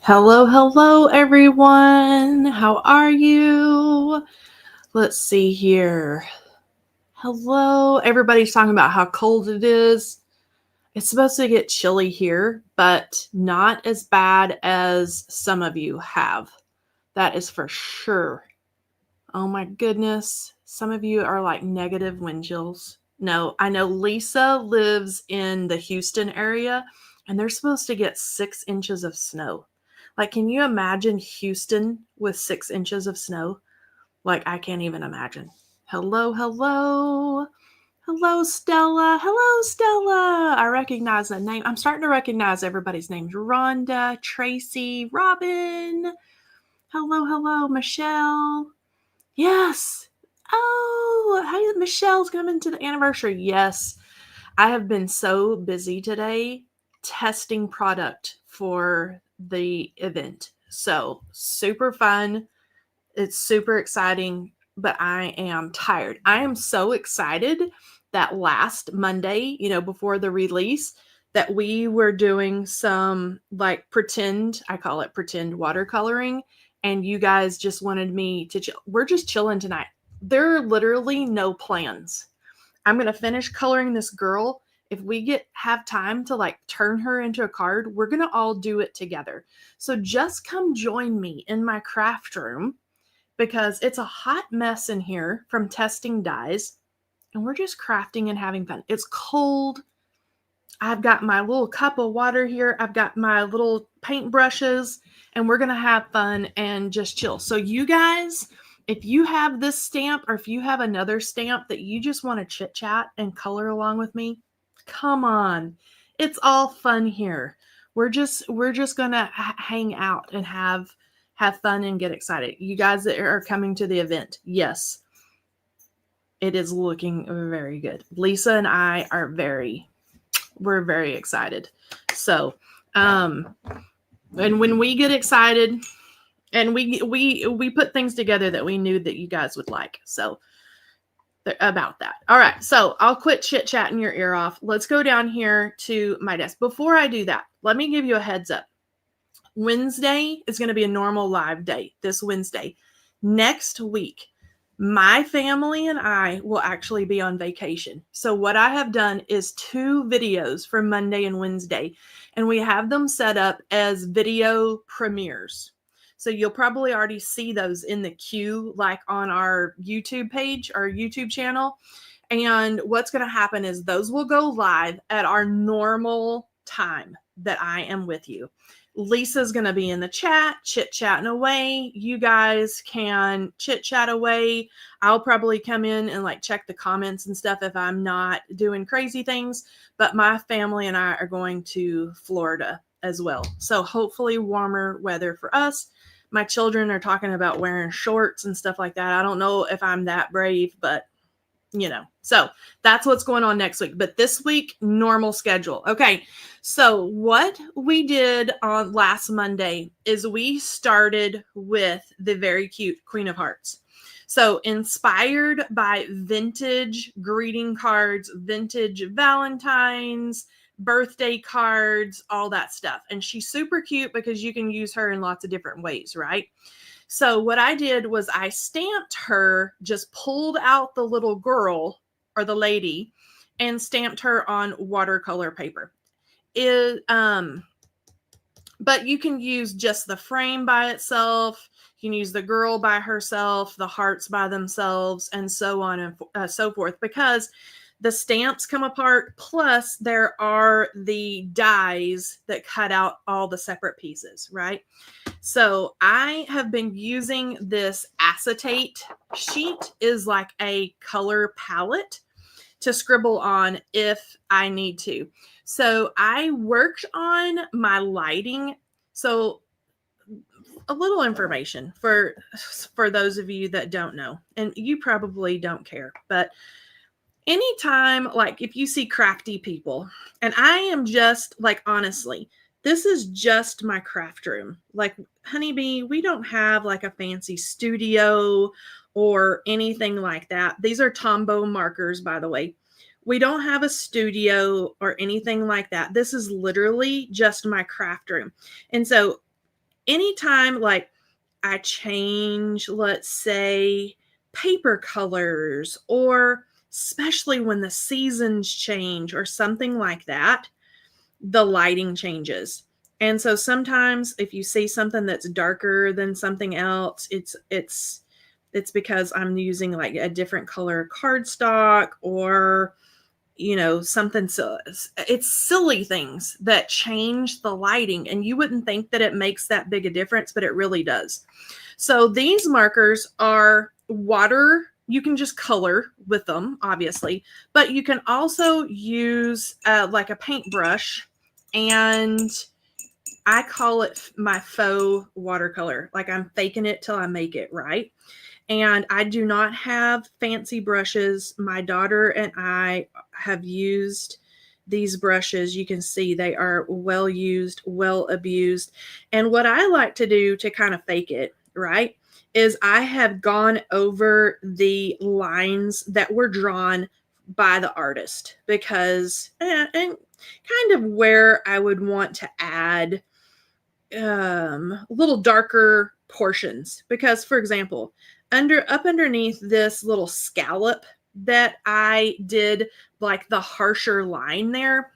Hello, everyone. How are you? Let's see here. Hello. Everybody's talking about how cold it is. It's supposed to get chilly here, but not as bad as some of you have. That is for sure. Oh my goodness. Some of you are like negative wind chills. No, I know Lisa lives in the Houston area and they're supposed to get 6 inches of snow. Like, can you imagine Houston with 6 inches of snow? Like, I can't even imagine. Hello. Hello, Stella. Hello, Stella. I recognize that name. I'm starting to recognize everybody's names. Rhonda, Tracy, Robin. Hello, Michelle. Yes. Oh, hey, Michelle's coming to the anniversary. Yes. I have been so busy today testing product for the event. So super fun. It's super exciting, but I am tired. I am so excited that last Monday, before the release, that we were doing some like pretend, I call it pretend watercoloring, and you guys just wanted me to chill. We're just chilling tonight. There are literally no plans. I'm going to finish coloring this girl. If we have time to like turn her into a card, we're going to all do it together. So just come join me in my craft room because it's a hot mess in here from testing dyes and we're just crafting and having fun. It's cold. I've got my little cup of water here. I've got my little paint brushes and we're going to have fun and just chill. So you guys, if you have this stamp or if you have another stamp that you just want to chit chat and color along with me, come on. It's all fun here. We're just going to hang out and have fun and get excited. You guys that are coming to the event, yes, it is looking very good. Lisa and I are we're very excited. So, and when we get excited and we put things together that we knew that you guys would like. So about that. All right. So I'll quit chit chatting your ear off. Let's go down here to my desk. Before I do that, let me give you a heads up. Wednesday is going to be a normal live day this Wednesday. Next week, my family and I will actually be on vacation. So what I have done is 2 videos for Monday and Wednesday, and we have them set up as video premieres. So you'll probably already see those in the queue, like on our YouTube page, our YouTube channel. And what's going to happen is those will go live at our normal time that I am with you. Lisa's going to be in the chat, chit-chatting away. You guys can chit-chat away. I'll probably come in and like check the comments and stuff if I'm not doing crazy things. But my family and I are going to Florida as well. So hopefully warmer weather for us. My children are talking about wearing shorts and stuff like that. I don't know if I'm that brave, but so that's what's going on next week. But this week, normal schedule. Okay. So what we did on last Monday is we started with the very cute Queen of Hearts. So inspired by vintage greeting cards, vintage Valentines, birthday cards, all that stuff. And she's super cute because you can use her in lots of different ways, right? So what I did was I stamped her, just pulled out the little girl or the lady and stamped her on watercolor paper. But you can use just the frame by itself. You can use the girl by herself, the hearts by themselves, and so on and so forth, because the stamps come apart. Plus there are the dies that cut out all the separate pieces, right? So I have been using this acetate sheet, is like a color palette to scribble on if I need to. So I worked on my lighting. So a little information for those of you that don't know, and you probably don't care, but anytime, like if you see crafty people, and I am just like, honestly, this is just my craft room. Like, Honeybee, we don't have like a fancy studio or anything like that. These are Tombow markers, by the way. We don't have a studio or anything like that. This is literally just my craft room. And so anytime like I change, let's say, paper colors, or especially when the seasons change or something like that, the lighting changes. And so sometimes if you see something that's darker than something else, it's because I'm using like a different color cardstock, or something. So it's silly things that change the lighting, and you wouldn't think that it makes that big a difference, but it really does. So these markers are water. You can just color with them, obviously, but you can also use like a paintbrush, and I call it my faux watercolor. Like I'm faking it till I make it, right? And I do not have fancy brushes. My daughter and I have used these brushes. You can see they are well used, well abused. And what I like to do to kind of fake it, right, is I have gone over the lines that were drawn by the artist, because and kind of where I would want to add little darker portions. Because, for example, underneath this little scallop that I did, like the harsher line there,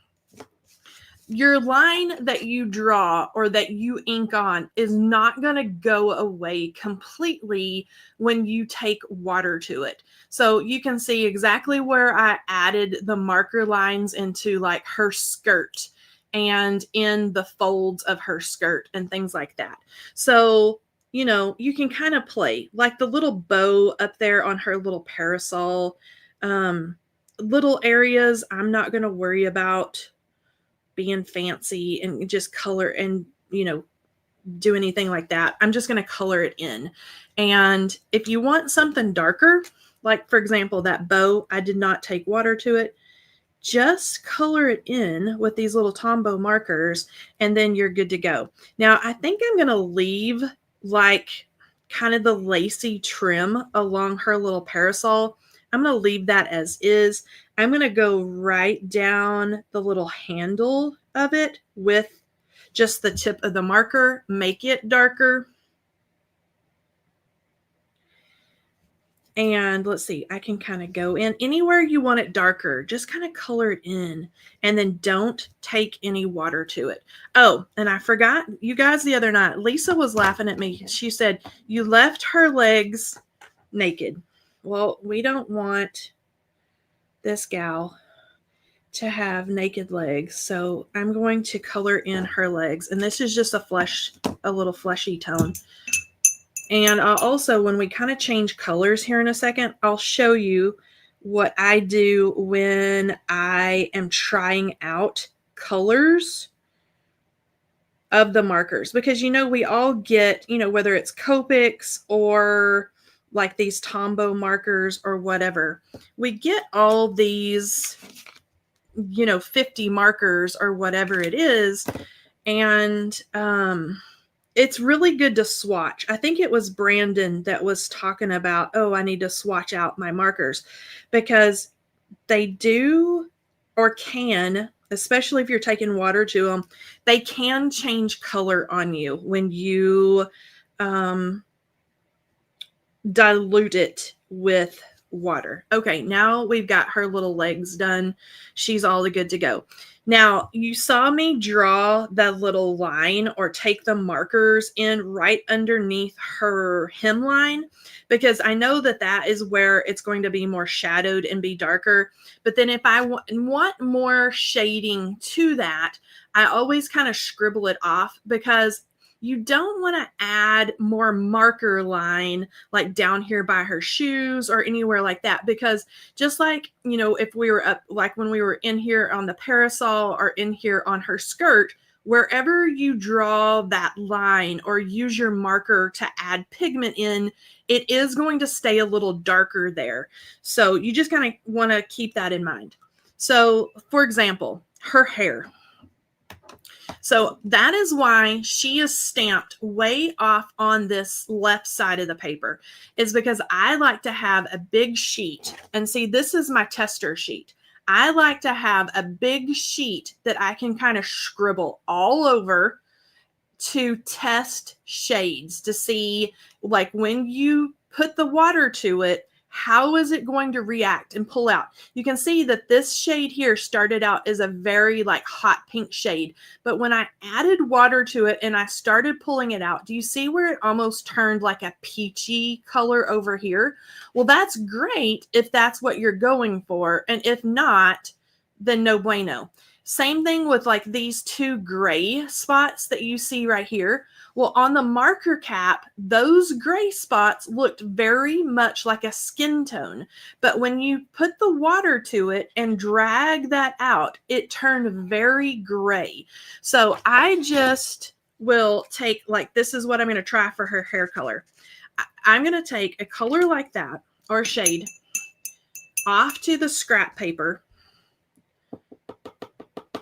your line that you draw or that you ink on is not going to go away completely when you take water to it. So you can see exactly where I added the marker lines into like her skirt and in the folds of her skirt and things like that. So, you can kind of play like the little bow up there on her little parasol. Little areas I'm not going to worry about being fancy and just color and, do anything like that. I'm just going to color it in. And if you want something darker, like for example, that bow, I did not take water to it. Just color it in with these little Tombow markers, and then you're good to go. Now, I think I'm going to leave like kind of the lacy trim along her little parasol. I'm going to leave that as is. I'm going to go right down the little handle of it with just the tip of the marker, make it darker. And let's see, I can kind of go in anywhere you want it darker, just kind of color it in, and then don't take any water to it. Oh, and I forgot you guys the other night, Lisa was laughing at me. She said, you left her legs naked. Well, we don't want this gal to have naked legs. So I'm going to color in her legs. And this is just a little fleshy tone. And also, when we kind of change colors here in a second, I'll show you what I do when I am trying out colors of the markers. Because, we all get, whether it's Copics or like these Tombow markers or whatever, we get all these 50 markers or whatever it is. And it's really good to swatch. I think it was Brandon that was talking about, I need to swatch out my markers, because they do, or can, especially if you're taking water to them, they can change color on you when you dilute it with water. Okay, now we've got her little legs done. She's all good to go. Now, you saw me draw that little line or take the markers in right underneath her hemline, because I know that is where it's going to be more shadowed and be darker. But then if I want more shading to that, I always kind of scribble it off, because you don't want to add more marker line like down here by her shoes or anywhere like that, because just like, if we were up, like when we were in here on the parasol or in here on her skirt, wherever you draw that line or use your marker to add pigment in, it is going to stay a little darker there. So you just kind of want to keep that in mind. So for example, her hair. So that is why she is stamped way off on this left side of the paper, is because I like to have a big sheet. And see, this is my tester sheet. I like to have a big sheet that I can kind of scribble all over to test shades to see, like, when you put the water to it, how is it going to react and pull out? You can see that this shade here started out as a very like hot pink shade, but when I added water to it and I started pulling it out, do you see where it almost turned like a peachy color over here? Well, that's great if that's what you're going for, and if not, then no bueno. Same thing with like these two gray spots that you see right here. Well, on the marker cap, those gray spots looked very much like a skin tone. But when you put the water to it and drag that out, it turned very gray. So I just will take, like, this is what I'm going to try for her hair color. I'm going to take a color like that, or a shade, off to the scrap paper.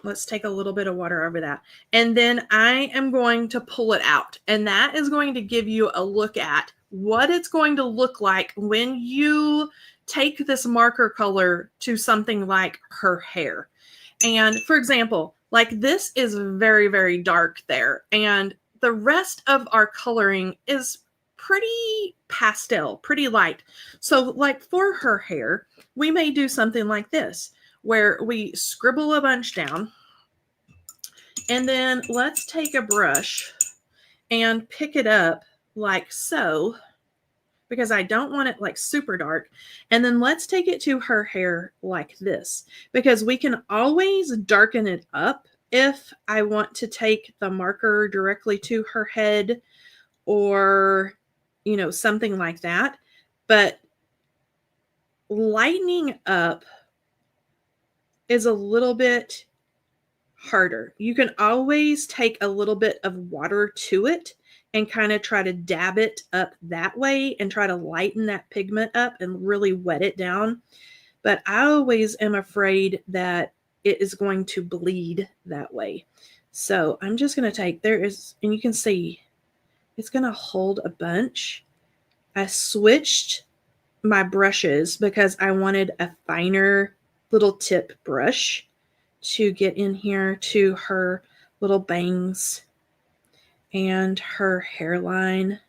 Let's take a little bit of water over that. And then I am going to pull it out. And that is going to give you a look at what it's going to look like when you take this marker color to something like her hair. And for example, like this is very, very dark there. And the rest of our coloring is pretty pastel, pretty light. So like for her hair, we may do something like this, where we scribble a bunch down, and then let's take a brush and pick it up like so, because I don't want it like super dark. And then let's take it to her hair like this, because we can always darken it up if I want to take the marker directly to her head, or, you know, something like that. But lightening up is a little bit harder. You can always take a little bit of water to it and kind of try to dab it up that way and try to lighten that pigment up and really wet it down. But I always am afraid that it is going to bleed that way. So I'm just going to take, and you can see it's going to hold a bunch. I switched my brushes because I wanted a finer little tip brush to get in here to her little bangs and her hairline.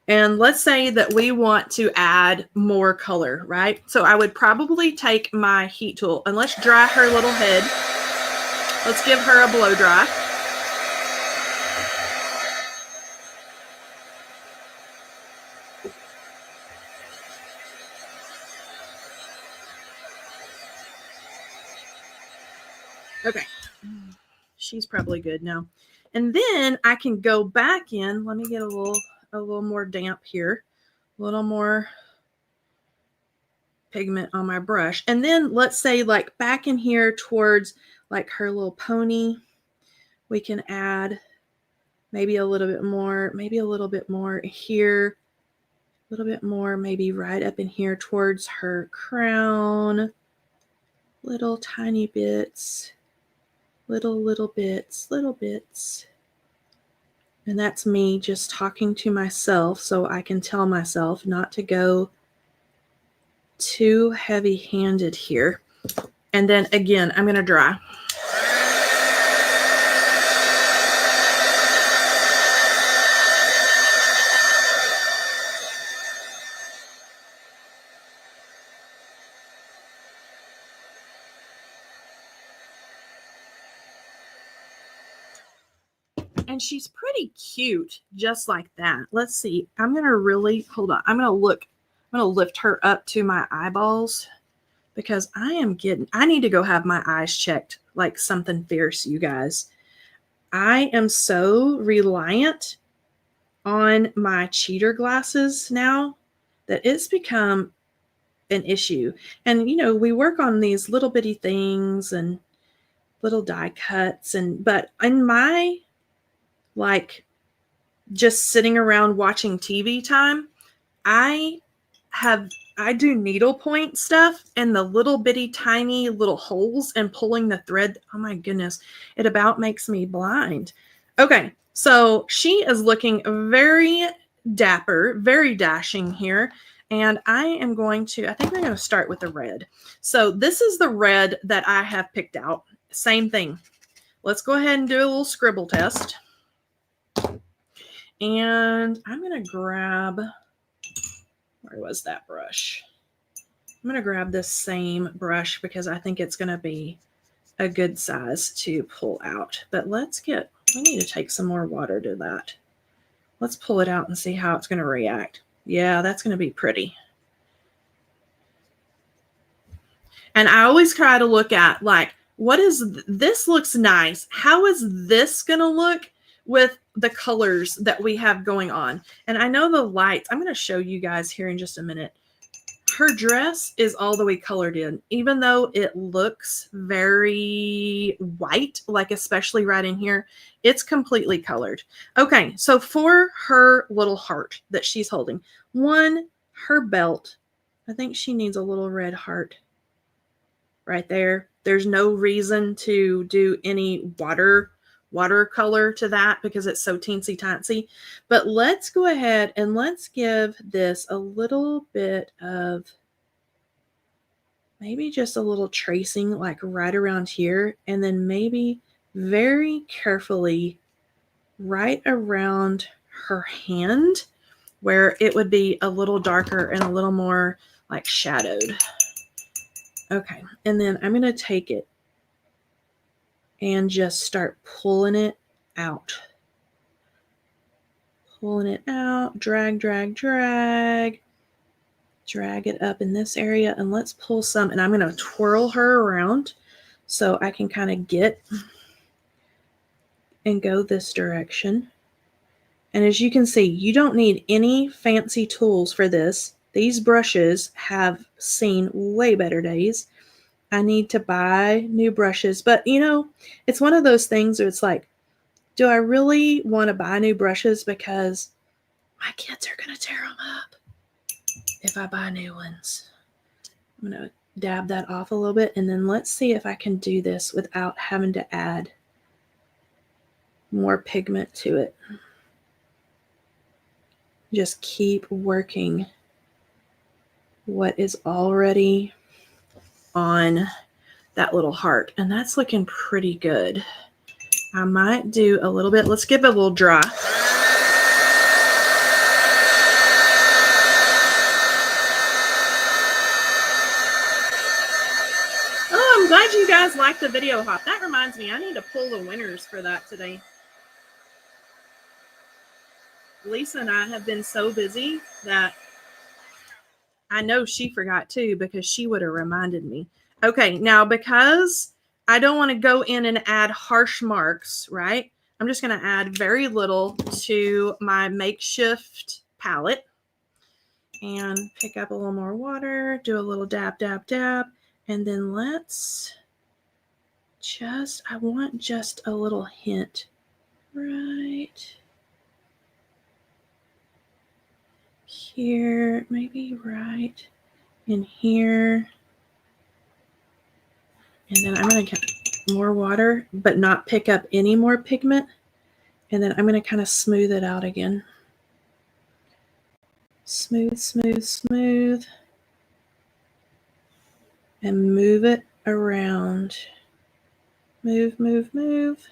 And let's say that we want to add more color, right? So I would probably take my heat tool and let's dry her little head. Let's give her a blow dry. Okay, she's probably good now. And then I can go back in. Let me get a little more damp here, a little more pigment on my brush. And then let's say like back in here towards like her little pony, we can add maybe a little bit more here, a little bit more, maybe right up in here towards her crown, little tiny bits. Little bits. And that's me just talking to myself so I can tell myself not to go too heavy-handed here. And then again, I'm going to dry. And she's pretty cute just like that. Let's see. I'm going to really, hold on. I'm going to lift her up to my eyeballs because I need to go have my eyes checked like something fierce, you guys. I am so reliant on my cheater glasses now that it's become an issue. And, you know, we work on these little bitty things and little die cuts, but in my like just sitting around watching TV time, I do needlepoint stuff and the little bitty tiny little holes and pulling the thread. Oh my goodness, it about makes me blind. Okay, so she is looking very dapper, very dashing here. And I think we're going to start with the red. So this is the red that I have picked out. Same thing. let's go ahead and do a little scribble test. And I'm going to grab, where was that brush? I'm going to grab this same brush because I think it's going to be a good size to pull out. But we need to take some more water to that. Let's pull it out and see how it's going to react. Yeah, that's going to be pretty. And I always try to look at, like, this looks nice. How is this going to look with the colors that we have going on? And I know the lights, I'm going to show you guys here in just a minute. Her dress is all the way colored in, even though it looks very white, like especially right in here, it's completely colored. Okay, so for her little heart that she's holding, her belt, I think she needs a little red heart right there. There's no reason to do any watercolor to that because it's so teensy tiny. But let's go ahead and let's give this a little bit of, maybe just a little tracing, like right around here, and then maybe very carefully right around her hand where it would be a little darker and a little more like shadowed. Okay, and then I'm going to take it and just start pulling it out. Pulling it out, drag, drag, drag. Drag it up in this area, and let's pull some, and I'm going to twirl her around so I can kind of get and go this direction. And as you can see, you don't need any fancy tools for this. These brushes have seen way better days. I need to buy new brushes, but you know, it's one of those things where it's like, do I really want to buy new brushes because my kids are going to tear them up if I buy new ones? I'm going to dab that off a little bit, and then let's see if I can do this without having to add more pigment to it. Just keep working what is already on that little heart, and that's looking pretty good. I might do a little bit. Let's give it a little dry. Oh, I'm glad you guys liked the video hop. That reminds me, I need to pull the winners for that today. Lisa and I have been so busy that I know she forgot too, because she would have reminded me. Okay, now because I don't want to go in and add harsh marks, right? I'm just going to add very little to my makeshift palette and pick up a little more water, do a little dab, dab, dab, and then I want just a little hint right here, maybe right in here. And then I'm going to get more water, but not pick up any more pigment. And then I'm going to kind of smooth it out again. Smooth, smooth, smooth. And move it around. Move, move, move.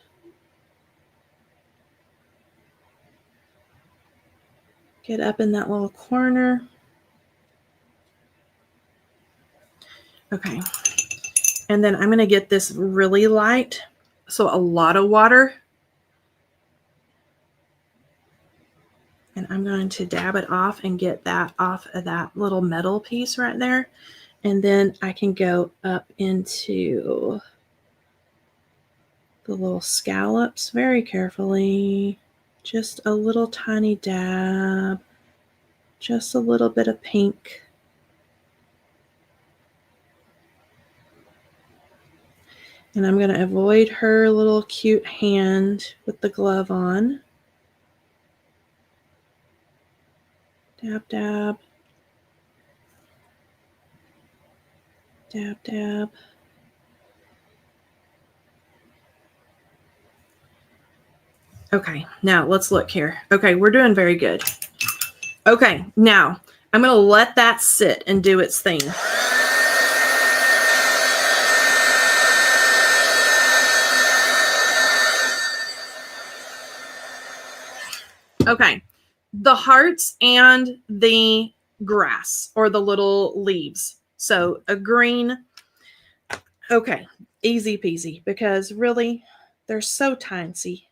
Get up in that little corner. Okay. And then I'm going to get this really light, so a lot of water. And I'm going to dab it off and get that off of that little metal piece right there. And then I can go up into the little scallops very carefully. Just a little tiny dab. Just a little bit of pink. And I'm going to avoid her little cute hand with the glove on. Dab, dab. Dab, dab. Okay, now let's look here. Okay, we're doing very good. Okay, now I'm going to let that sit and do its thing. Okay, the hearts and the grass or the little leaves. So a green. Okay, easy peasy, because really they're so tiny.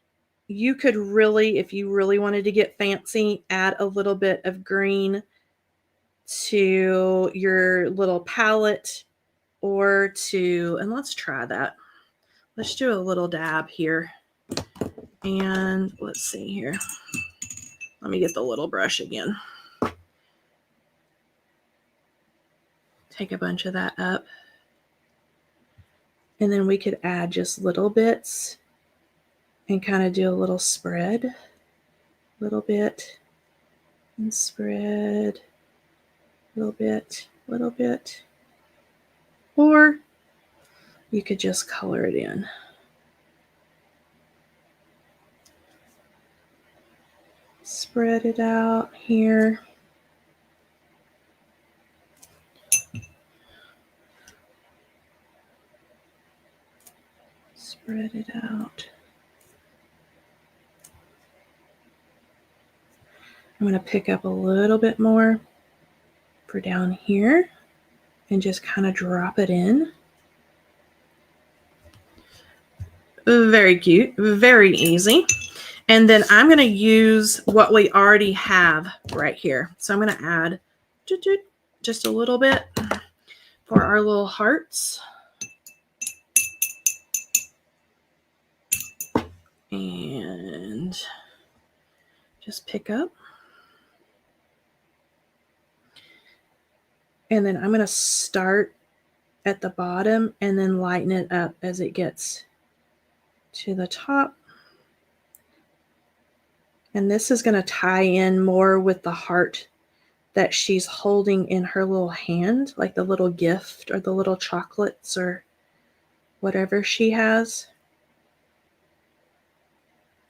You could really, if you really wanted to get fancy, add a little bit of green to your little palette or to, and let's try that. Let's do a little dab here. And let's see here. Let me get the little brush again. Take a bunch of that up. And then we could add just little bits and kind of do a little spread. Little bit and spread. Little bit, little bit. Or you could just color it in. Spread it out here. Spread it out. I'm going to pick up a little bit more for down here and just kind of drop it in. Very cute, very easy. And then I'm going to use what we already have right here. So I'm going to add just a little bit for our little hearts. And just pick up. And then I'm going to start at the bottom and then lighten it up as it gets to the top. And this is going to tie in more with the heart that she's holding in her little hand, like the little gift or the little chocolates or whatever she has,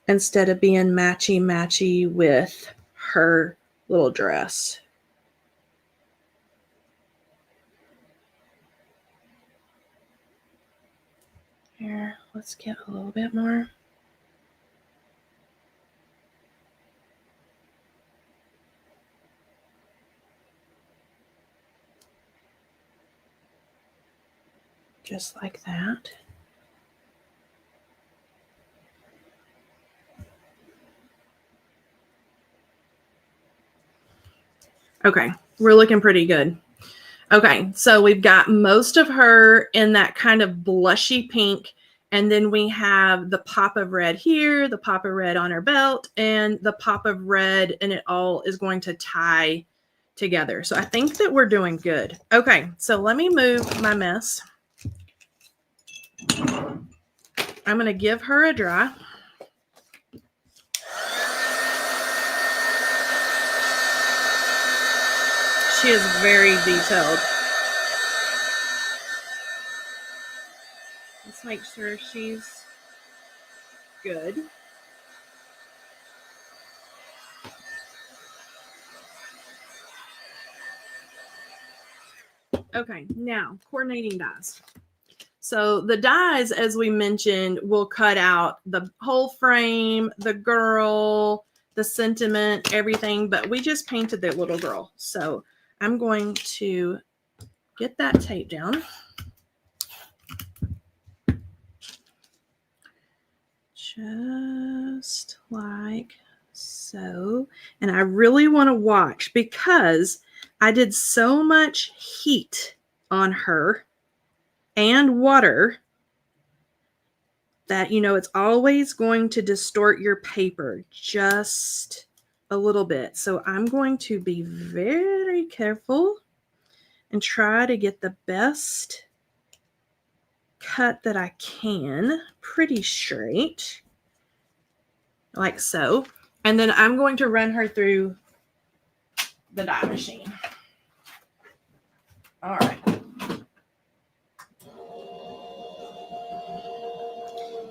instead of being matchy-matchy with her little dress. Here, let's get a little bit more. Just like that. Okay, we're looking pretty good. Okay, so we've got most of her in that kind of blushy pink, and then we have the pop of red here, the pop of red on her belt, and the pop of red, and it all is going to tie together. So I think that we're doing good. Okay, so let me move my mess. I'm going to give her a dry. She is very detailed. Let's make sure she's good. Okay, now coordinating dies. So the dies, as we mentioned, will cut out the whole frame, the girl, the sentiment, everything, but we just painted that little girl. So I'm going to get that tape down. Just like so. And I really want to watch because I did so much heat on her and water that, you know, it's always going to distort your paper just a little bit. So I'm going to be very careful and try to get the best cut that I can, pretty straight, like so. And then I'm going to run her through the dye machine. All right.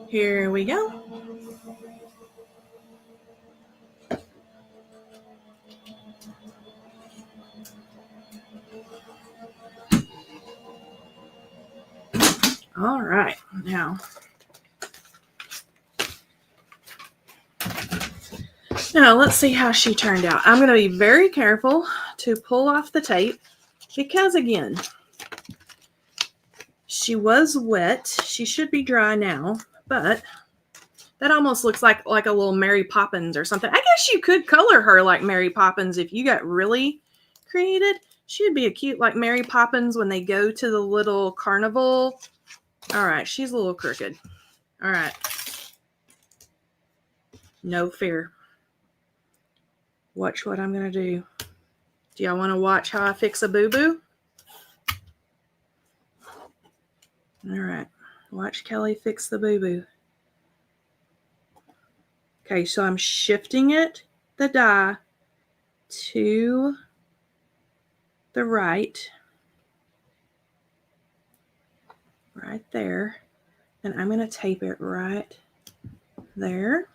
Here we go. All right, now Now let's see how she turned out. I'm going to be very careful to pull off the tape because, again, she was wet. She should be dry now, but that almost looks like a little Mary Poppins or something. I guess you could color her like Mary Poppins if you got really creative. She'd be a cute like Mary Poppins when they go to the little carnival. All right, she's a little crooked. All right. No fear. Watch what I'm going to do. Do y'all want to watch how I fix a boo-boo? All right. Watch Kelley fix the boo-boo. Okay, so I'm shifting it, the die, to the right there. And I'm going to tape it right there.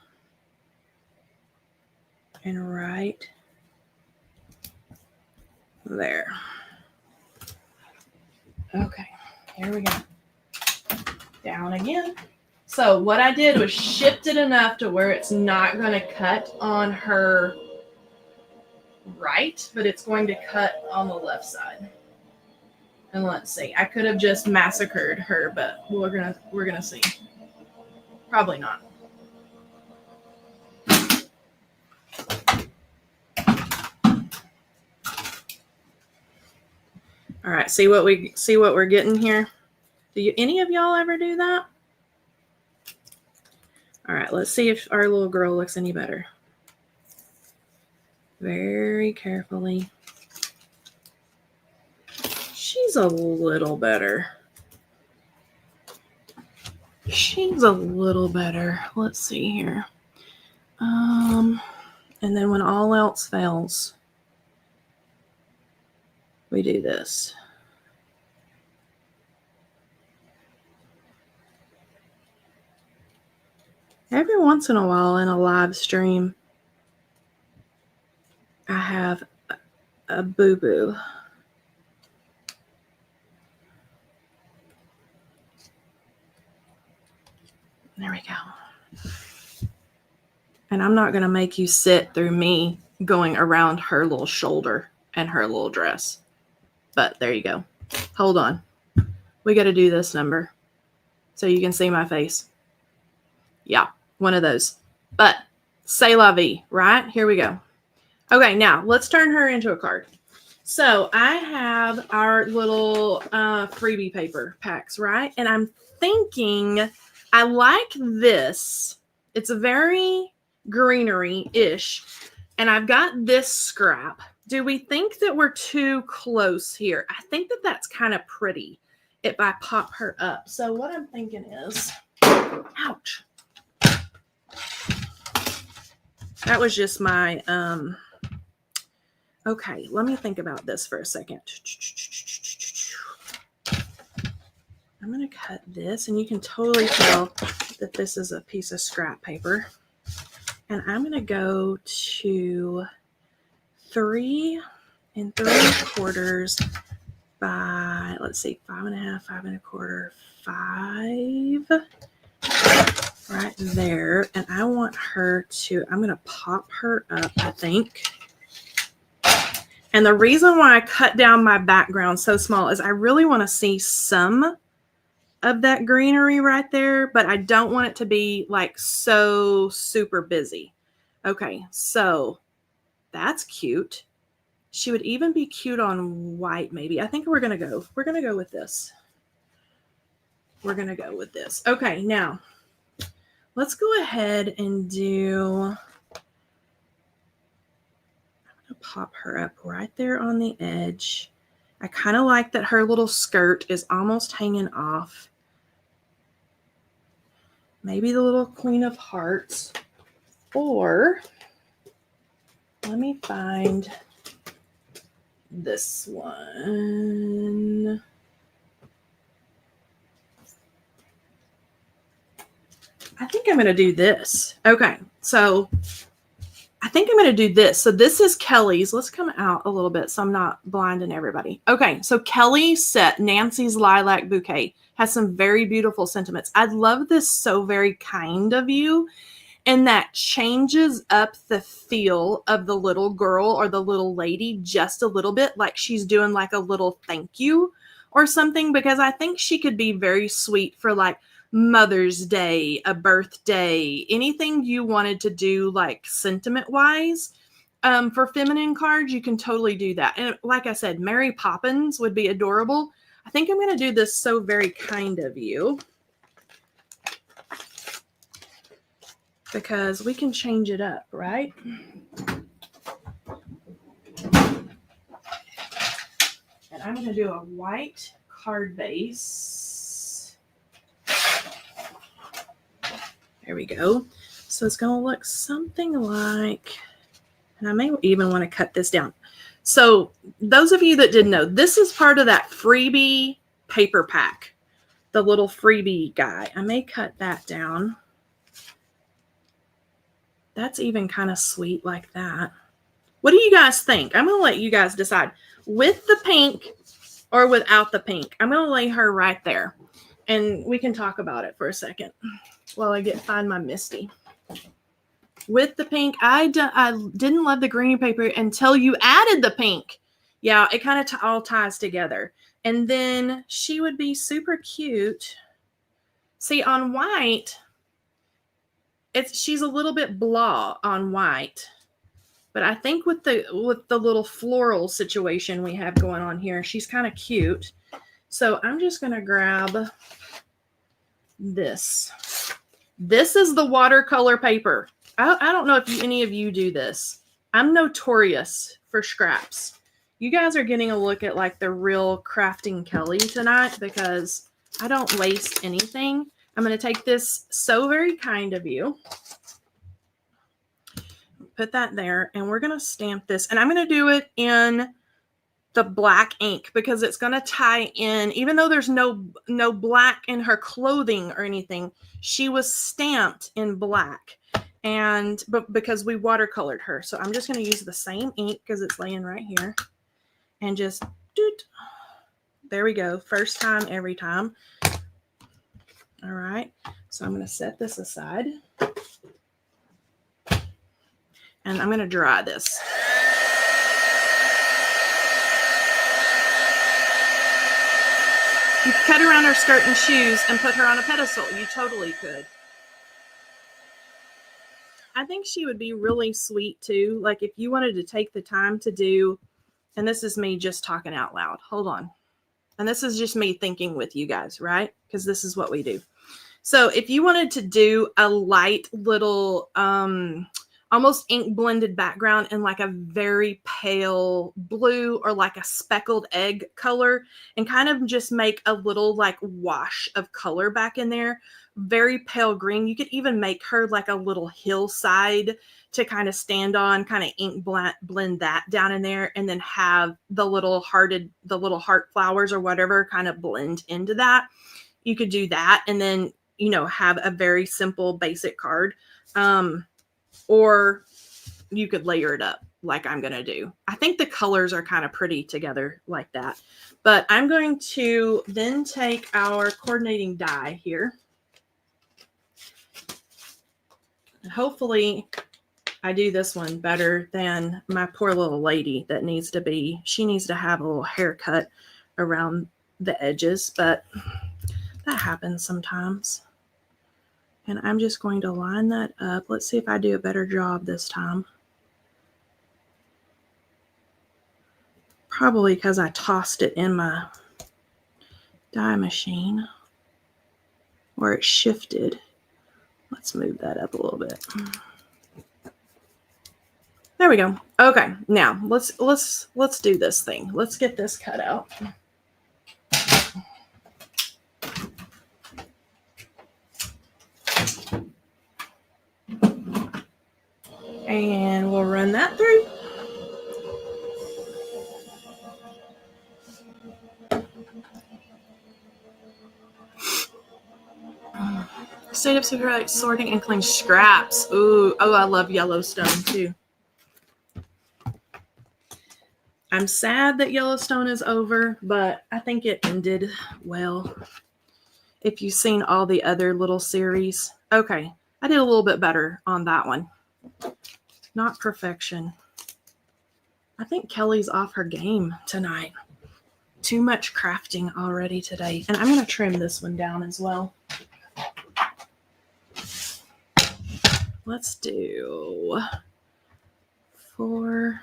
And right there. Okay, here we go. Down again. So what I did was shift it enough to where it's not going to cut on her right, but it's going to cut on the left side. And let's see. I could have just massacred her, but we're gonna see. Probably not. All right, see what we're getting here? Do any of y'all ever do that? All right, let's see if our little girl looks any better. Very carefully. She's a little better. She's a little better. Let's see here. And then when all else fails, we do this. Every once in a while in a live stream, I have a boo-boo. There we go. And I'm not going to make you sit through me going around her little shoulder and her little dress. But there you go. Hold on. We got to do this number so you can see my face. Yeah, one of those. But c'est la vie, right? Here we go. Okay, now let's turn her into a card. So I have our little freebie paper packs, right? And I'm thinking I like this. It's a very greenery-ish. And I've got this scrap. Do we think that we're too close here? I think that that's kind of pretty if I pop her up. So what I'm thinking is, ouch. That was just my, okay, let me think about this for a second. I'm going to cut this, and you can totally tell that this is a piece of scrap paper. And I'm going to go to 3 3/4 by, let's see, 5 1/2, 5 1/4, 5. Right there. And I want her to, I'm going to pop her up, I think. And the reason why I cut down my background so small is I really want to see some of that greenery right there, but I don't want it to be like so super busy. Okay, so that's cute. She would even be cute on white, maybe. I think we're going to go with this. We're going to go with this. Okay, now let's go ahead and do, I'm going to pop her up right there on the edge. I kind of like that her little skirt is almost hanging off. Maybe the little Queen of Hearts. Or let me find this one. I think I'm going to do this. Okay, so I think I'm going to do this. So this is Kelley's. Let's come out a little bit so I'm not blinding everybody. Okay, so Kelley set Nancy's Lilac Bouquet has some very beautiful sentiments. I love this So Very Kind of You. And that changes up the feel of the little girl or the little lady just a little bit, like she's doing like a little thank you or something, because I think she could be very sweet for like Mother's Day, a birthday, anything you wanted to do like sentiment wise. For feminine cards, you can totally do that. And like I said, Mary Poppins would be adorable. I think I'm going to do this So Very Kind of You, because we can change it up, right? And I'm going to do a white card base. There we go. So it's going to look something like, and I may even want to cut this down. So those of you that didn't know, this is part of that freebie paper pack, the little freebie guy. I may cut that down. That's even kind of sweet like that. What do you guys think? I'm going to let you guys decide. With the pink or without the pink. I'm going to lay her right there. And we can talk about it for a second while I find my Misty. With the pink, I didn't love the green paper until you added the pink. Yeah, it kind of all ties together. And then she would be super cute. See, on white, she's a little bit blah on white. But I think with the little floral situation we have going on here, she's kind of cute. So I'm just going to grab this. This is the watercolor paper. I don't know if any of you do this. I'm notorious for scraps. You guys are getting a look at like the real crafting Kelley tonight, because I don't waste anything. I'm going to take this So Very Kind of You. Put that there, and we're going to stamp this, and I'm going to do it in the black ink because it's going to tie in, even though there's no black in her clothing or anything, she was stamped in black, but because we watercolored her. So I'm just going to use the same ink because it's laying right here, and just there we go. First time, every time. All right. So I'm going to set this aside. And I'm going to dry this. You could cut around her skirt and shoes and put her on a pedestal. You totally could. I think she would be really sweet too. Like if you wanted to take the time to do, and this is me just talking out loud. Hold on. And this is just me thinking with you guys, right? Because this is what we do. So if you wanted to do a light little, almost ink blended background in like a very pale blue or like a speckled egg color, and kind of just make a little like wash of color back in there, very pale green. You could even make her like a little hillside to kind of stand on, kind of ink blend that down in there, and then have the little heart flowers or whatever kind of blend into that. You could do that, and then, you know, have a very simple basic card. Or you could layer it up like I'm going to do. I think the colors are kind of pretty together like that. But I'm going to then take our coordinating die here. And hopefully I do this one better than my poor little lady that she needs to have a little haircut around the edges, but that happens sometimes. And I'm just going to line that up. Let's see if I do a better job this time. Probably because I tossed it in my die machine where it shifted. Let's move that up a little bit. There we go. Okay, now let's do this thing. Let's get this cut out. And we'll run that through. Stayed up super like sorting and clean scraps. Ooh, oh, I love Yellowstone too. I'm sad that Yellowstone is over, but I think it ended well. If you've seen all the other little series. Okay, I did a little bit better on that one. Not perfection. I think Kelley's off her game tonight. Too much crafting already today. And I'm going to trim this one down as well. Let's do 4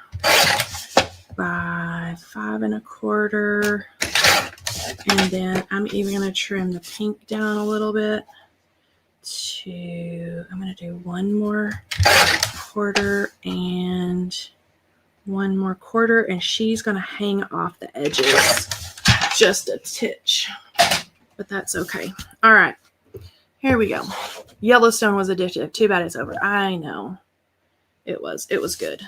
by 5 1/4. And then I'm even going to trim the pink down a little bit. I'm going to do 1 more quarter and 1 more quarter. And she's going to hang off the edges just a titch. But that's okay. All right. Here we go. Yellowstone was addictive. Too bad it's over. I know. It was good.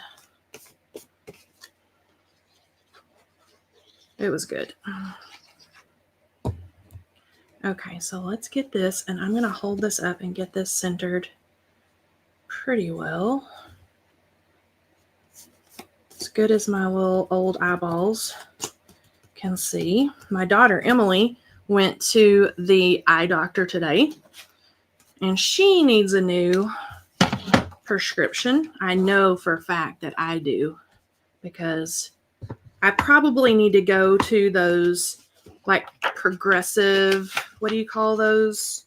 It was good. Okay, so let's get this, and I'm going to hold this up and get this centered pretty well. As good as my little old eyeballs can see. My daughter, Emily, went to the eye doctor today, and she needs a new prescription. I know for a fact that I do, because I probably need to go to those like progressive, what do you call those?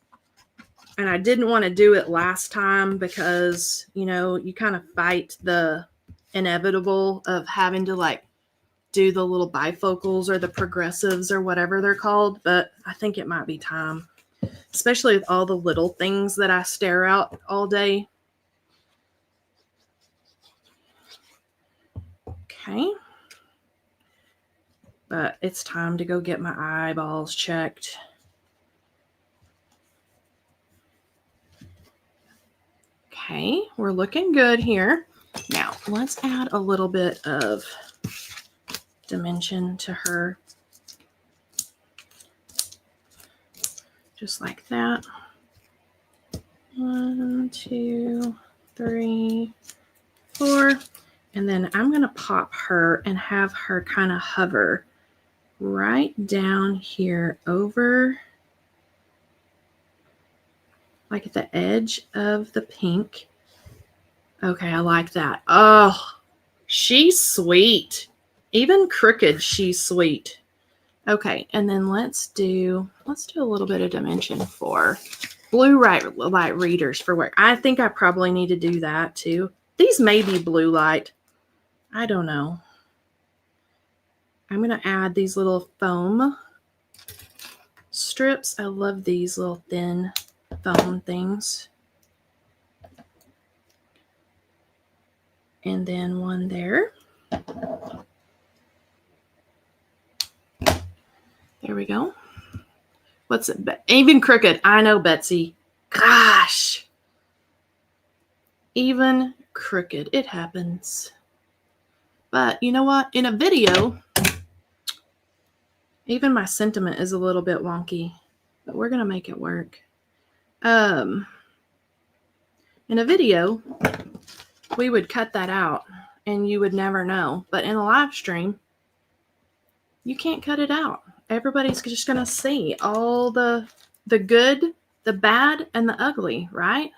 And I didn't want to do it last time because, you know, you kind of fight the inevitable of having to like do the little bifocals or the progressives or whatever they're called. But I think it might be time, especially with all the little things that I stare out all day. Okay. But it's time to go get my eyeballs checked. Okay, we're looking good here. Now, let's add a little bit of dimension to her. Just like that. 1, 2, 3, 4. And then I'm going to pop her and have her kind of hover right down here over like at the edge of the pink. Okay, I like that. Oh, she's sweet. Even crooked, she's sweet. Okay, and then let's do a little bit of dimension for blue light readers for work. I think I probably need to do that too. These may be blue light. I don't know. I'm going to add these little foam strips. I love these little thin foam things. And then one there. There we go. What's it? Even crooked. I know, Betsy. Gosh. Even crooked. It happens. But you know what? In a video, even my sentiment is a little bit wonky. But we're going to make it work. In a video, we would cut that out and you would never know. But in a live stream, you can't cut it out. Everybody's just going to see all the good, the bad, and the ugly, right?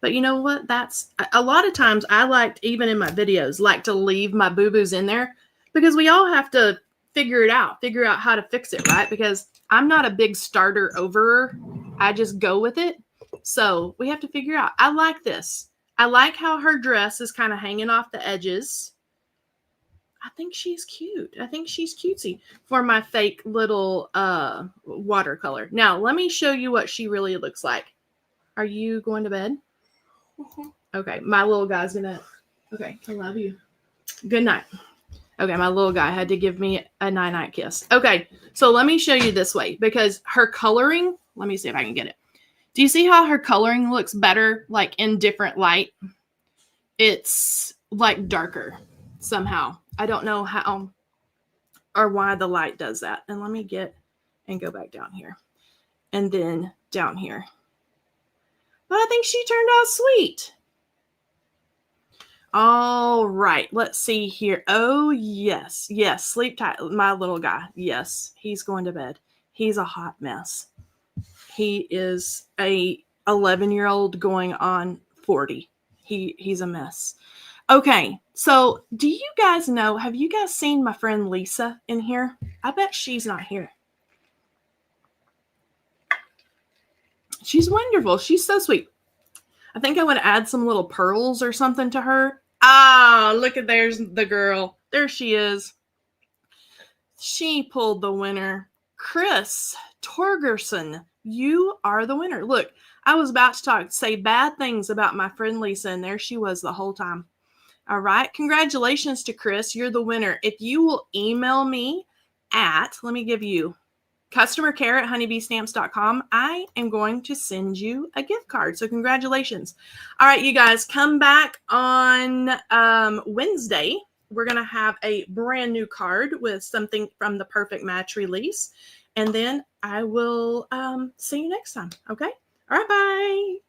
But you know what? That's a lot of times I liked, even in my videos, like to leave my boo-boos in there because we all have to figure out how to fix it, right? Because I'm not a big starter overer. I just go with it. So we have to figure out. I like this. I like how her dress is kind of hanging off the edges. I think she's cute. I think she's cutesy for my fake little watercolor. Now, let me show you what she really looks like. Are you going to bed? Mm-hmm. Okay, my little guy's gonna... Okay, I love you. Good night. Okay, my little guy had to give me a night-night kiss. Okay, so let me show you this way because her coloring... Let me see if I can get it. Do you see how her coloring looks better, like in different light? It's like darker somehow. I don't know how or why the light does that. And let me get and go back down here. And then down here. But I think she turned out sweet. All right, let's see here. Oh, yes. Yes, sleep tight. My little guy. Yes, he's going to bed. He's a hot mess. He is a 11-year-old going on 40. He's a mess. Okay, so do you guys know, have you guys seen my friend Lisa in here? I bet she's not here. She's wonderful. She's so sweet. I think I would add some little pearls or something to her. Ah, look at, there's the girl. There she is. She pulled the winner. Chris Torgerson, you are the winner. Look, I was about to say bad things about my friend Lisa, and there she was the whole time. All right. Congratulations to Chris. You're the winner. If you will email me at, let me give you, customercare@honeybeestamps.com, I am going to send you a gift card. So congratulations. All right, you guys, come back on Wednesday. We're going to have a brand new card with something from the Perfect Match release. And then I will see you next time. Okay. All right. Bye.